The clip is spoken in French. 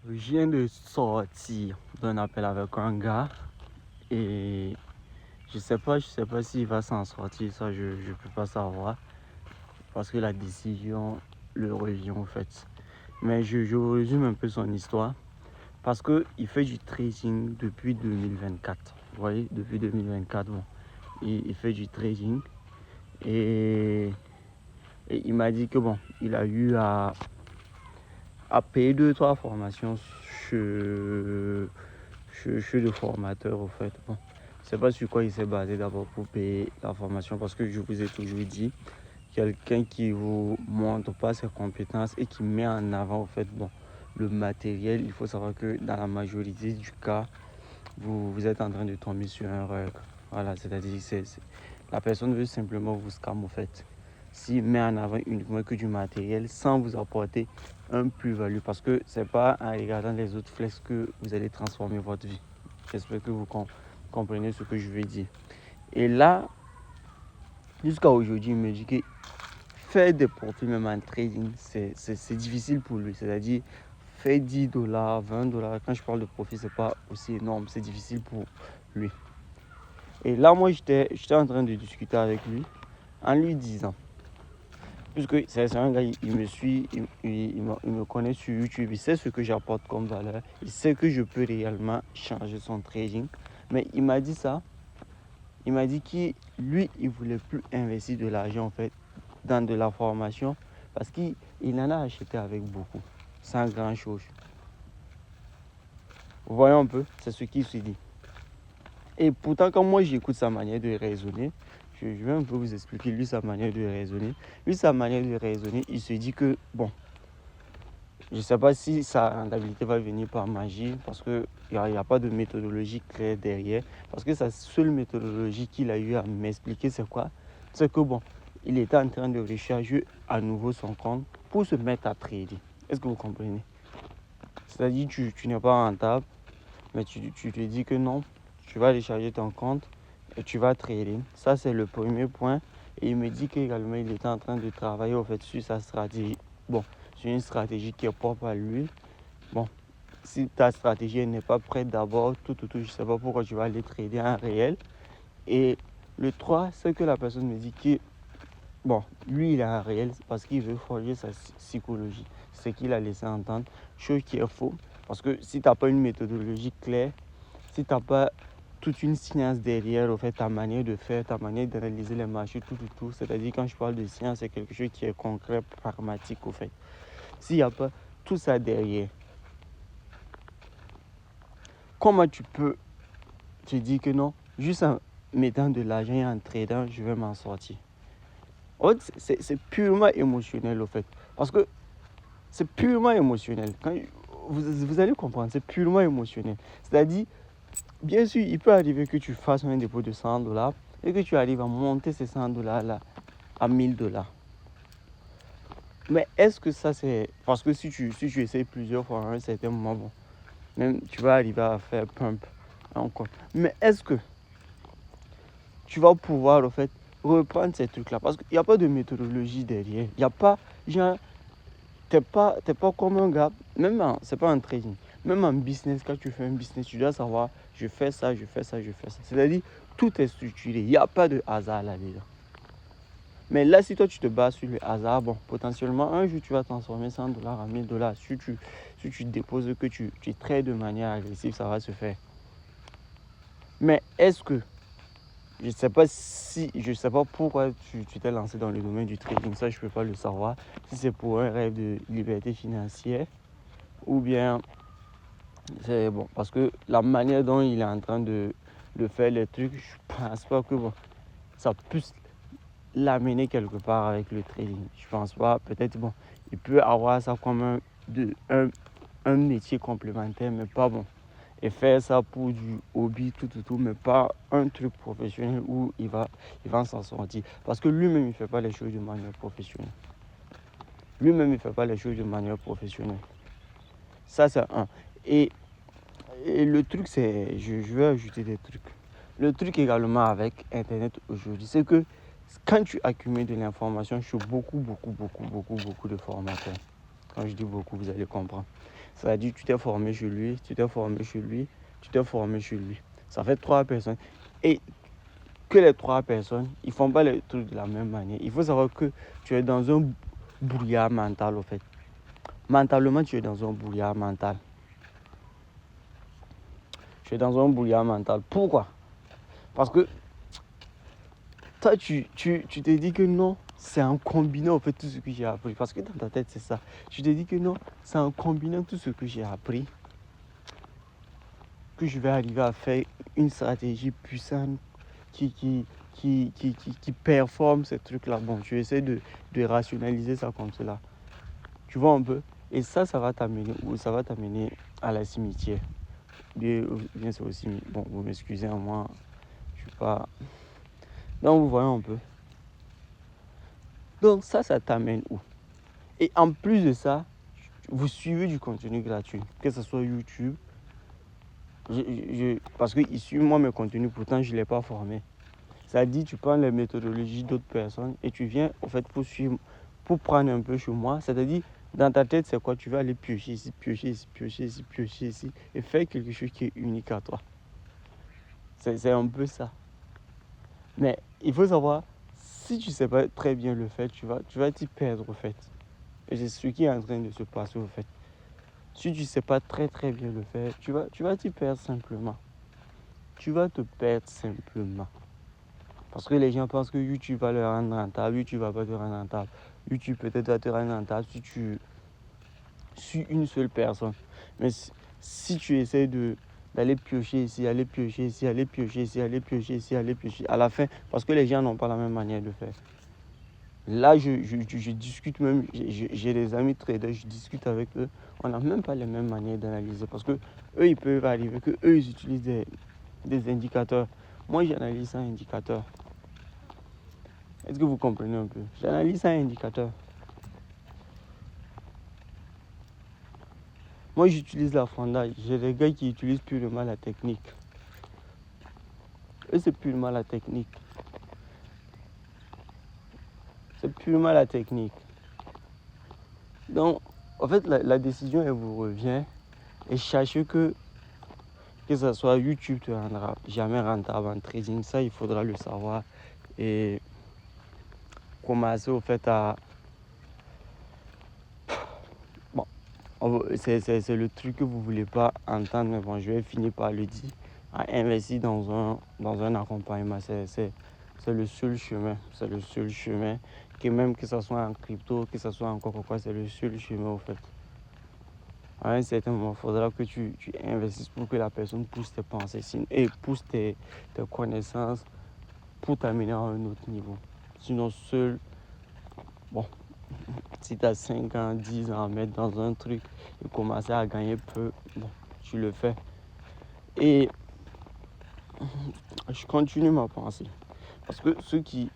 Je viens de sortir d'un appel avec un gars et je sais pas s'il va s'en sortir, ça je peux pas savoir parce que la décision le revient en fait. Mais je vous résume un peu son histoire parce qu'il fait du trading depuis 2024. Vous voyez, depuis 2024, bon, il fait du trading et, et il m'a dit que bon, il a eu à payer 2-3 formations chez le formateur au fait. Bon, je ne sais pas sur quoi il s'est basé d'abord pour payer la formation parce que je vous ai toujours dit, quelqu'un qui vous montre pas ses compétences et qui met en avant au fait bon, le matériel, il faut savoir que dans la majorité du cas, vous êtes en train de tomber sur un rug. Voilà, c'est-à-dire la personne veut simplement vous scam au fait. S'il met en avant uniquement que du matériel sans vous apporter un plus-value parce que c'est pas en regardant les autres flex que vous allez transformer votre vie. J'espère que vous comprenez ce que je veux dire. Et là, jusqu'à aujourd'hui, il me dit que faire des profits même en trading, c'est difficile pour lui. C'est-à-dire, faire 10 dollars, 20 dollars, quand je parle de profit, c'est pas aussi énorme, c'est difficile pour lui. Et là, moi, j'étais en train de discuter avec lui en lui disant, puisque c'est un gars, il me suit, il me connaît sur YouTube, il sait ce que j'apporte comme valeur, il sait que je peux réellement changer son trading. Mais il m'a dit ça, il m'a dit qu'il il voulait plus investir de l'argent en fait dans de la formation parce qu'il en a acheté avec beaucoup, sans grand chose. Vous voyez un peu, c'est ce qu'il se dit. Et pourtant, quand moi j'écoute sa manière de raisonner, je vais un peu vous expliquer lui sa manière de raisonner. Lui, sa manière de raisonner, il se dit que, bon, je ne sais pas si sa rentabilité va venir par magie, parce qu'il n'y a pas de méthodologie claire derrière. Parce que sa seule méthodologie qu'il a eu à m'expliquer, c'est quoi? C'est que, bon, il était en train de recharger à nouveau son compte pour se mettre à trader. Est-ce que vous comprenez? C'est-à-dire, tu n'es pas rentable, mais tu te dis que non, tu vas recharger ton compte et tu vas trader. Ça, c'est le premier point. Et il me dit qu'également, il était en train de travailler au fait, sur sa stratégie. Bon, sur une stratégie qui est propre à lui. Bon, si ta stratégie n'est pas prête d'abord, je ne sais pas pourquoi tu vas aller trader en réel. Et le 3, c'est que la personne me dit que, bon, lui, il est en réel parce qu'il veut forger sa psychologie. C'est ce qu'il a laissé entendre, chose qui est faux. Parce que si tu n'as pas une méthodologie claire, si tu n'as pas toute une science derrière, au fait, ta manière de faire, ta manière d'analyser les marchés, tout. C'est-à-dire, quand je parle de science, c'est quelque chose qui est concret, pragmatique, au fait. S'il n'y a pas tout ça derrière, comment tu peux te dire que non, juste en mettant de l'argent et en tradant, je vais m'en sortir? En fait, c'est purement émotionnel, au fait. Parce que c'est purement émotionnel. Quand vous allez comprendre, c'est purement émotionnel. C'est-à-dire, bien sûr, il peut arriver que tu fasses un dépôt de 100 dollars et que tu arrives à monter ces 100 dollars-là à 1000 dollars. Mais est-ce que ça, c'est... Parce que si tu essayes plusieurs fois à un certain moment, bon, même tu vas arriver à faire pump encore. Mais est-ce que tu vas pouvoir, en fait, reprendre ces trucs-là? Parce qu'il n'y a pas de méthodologie derrière. Il n'y a pas, genre, t'es pas comme un gars, même c'est pas un trading, même en business, quand tu fais un business, tu dois savoir, je fais ça. C'est-à-dire, tout est structuré, il n'y a pas de hasard là-dedans. Mais là, si toi, tu te bases sur le hasard, bon, potentiellement, un jour, tu vas transformer 100 dollars en 1000 dollars. Si tu déposes, que tu trades de manière agressive, ça va se faire. Mais est-ce que, je ne sais pas pourquoi tu t'es lancé dans le domaine du trading, ça, je ne peux pas le savoir. Si c'est pour un rêve de liberté financière, ou bien c'est bon, parce que la manière dont il est en train de faire les trucs, je pense pas que bon, ça puisse l'amener quelque part avec le trading. Je pense pas, peut-être bon, il peut avoir ça comme un métier complémentaire, mais pas bon. Et faire ça pour du hobby, tout, mais pas un truc professionnel où il va s'en sortir. Parce que lui-même, il ne fait pas les choses de manière professionnelle. Ça, c'est un. Et le truc, c'est, je vais ajouter des trucs. Le truc également avec Internet aujourd'hui, c'est que quand tu accumules de l'information sur beaucoup de formateurs, quand je dis beaucoup, vous allez comprendre. C'est-à-dire, tu t'es formé chez lui, tu t'es formé chez lui, tu t'es formé chez lui. Ça fait 3 personnes. Et que les 3 personnes, ils ne font pas les trucs de la même manière. Il faut savoir que tu es dans un brouillard mental, au fait. Mentalement, tu es dans un brouillard mental. Tu es dans un brouillard mental. Pourquoi? Parce que toi, tu te dis que non, c'est en combinant en fait tout ce que j'ai appris. Parce que dans ta tête, c'est ça. Tu te dis que non, c'est en combinant tout ce que j'ai appris que je vais arriver à faire une stratégie puissante qui performe ces trucs-là. Bon, tu essaies de rationaliser ça comme cela. Tu vois un peu? Et ça va t'amener où? Ça va t'amener à la cimetière. Bien, c'est aussi... Bon, vous m'excusez, moi, je suis pas... Donc, vous voyez un peu. Donc, ça t'amène où? Et en plus de ça, vous suivez du contenu gratuit, que ce soit YouTube. Parce qu'ils suivent moi mes contenus, pourtant je ne l'ai pas formé. Ça dit, tu prends les méthodologies d'autres personnes et tu viens en fait pour suivre, pour prendre un peu chez moi. C'est-à-dire, dans ta tête, c'est quoi? Tu vas aller piocher ici, piocher ici, piocher ici, piocher ici et faire quelque chose qui est unique à toi. C'est un peu ça. Mais il faut savoir, si tu ne sais pas très bien le faire, tu vas t'y perdre au fait. Et c'est ce qui est en train de se passer au fait. Si tu ne sais pas très bien le faire, tu vas t'y perdre simplement. Tu vas te perdre simplement. Parce que les gens pensent que YouTube va leur rendre rentable, YouTube va pas te rendre rentable. YouTube peut-être va te rendre rentable si tu suis une seule personne. Mais si tu essaies d'aller piocher ici, aller piocher ici, aller piocher ici, aller piocher ici, aller piocher, à la fin, parce que les gens n'ont pas la même manière de faire. Là, je discute même, j'ai des amis traders, je discute avec eux. On n'a même pas les mêmes manières d'analyser parce que eux, ils peuvent arriver que eux, ils utilisent des indicateurs. Moi, j'analyse un indicateur. Est-ce que vous comprenez un peu? J'analyse un indicateur. Moi, j'utilise la fondage. J'ai des gars qui utilisent purement la technique. Eux, c'est purement la technique. C'est purement la technique. Donc, en fait, la décision, elle vous revient. Et sachez que ce soit YouTube te rendra jamais rentable en trading. Ça, il faudra le savoir. Et commencer au fait à... Bon, c'est le truc que vous ne voulez pas entendre, mais bon, je vais finir par le dire. À investir dans un accompagnement, c'est le seul chemin. C'est le seul chemin. Que même que ce soit en crypto, que ce soit encore quoi, c'est le seul chemin au fait. À un certain moment, il faudra que tu investisses pour que la personne pousse tes pensées et pousse tes connaissances pour t'amener à un autre niveau. Sinon, seul, bon, si tu as 5 ans, 10 ans à mettre dans un truc et commencer à gagner peu, bon, tu le fais. Et je continue ma pensée. Parce que ceux qui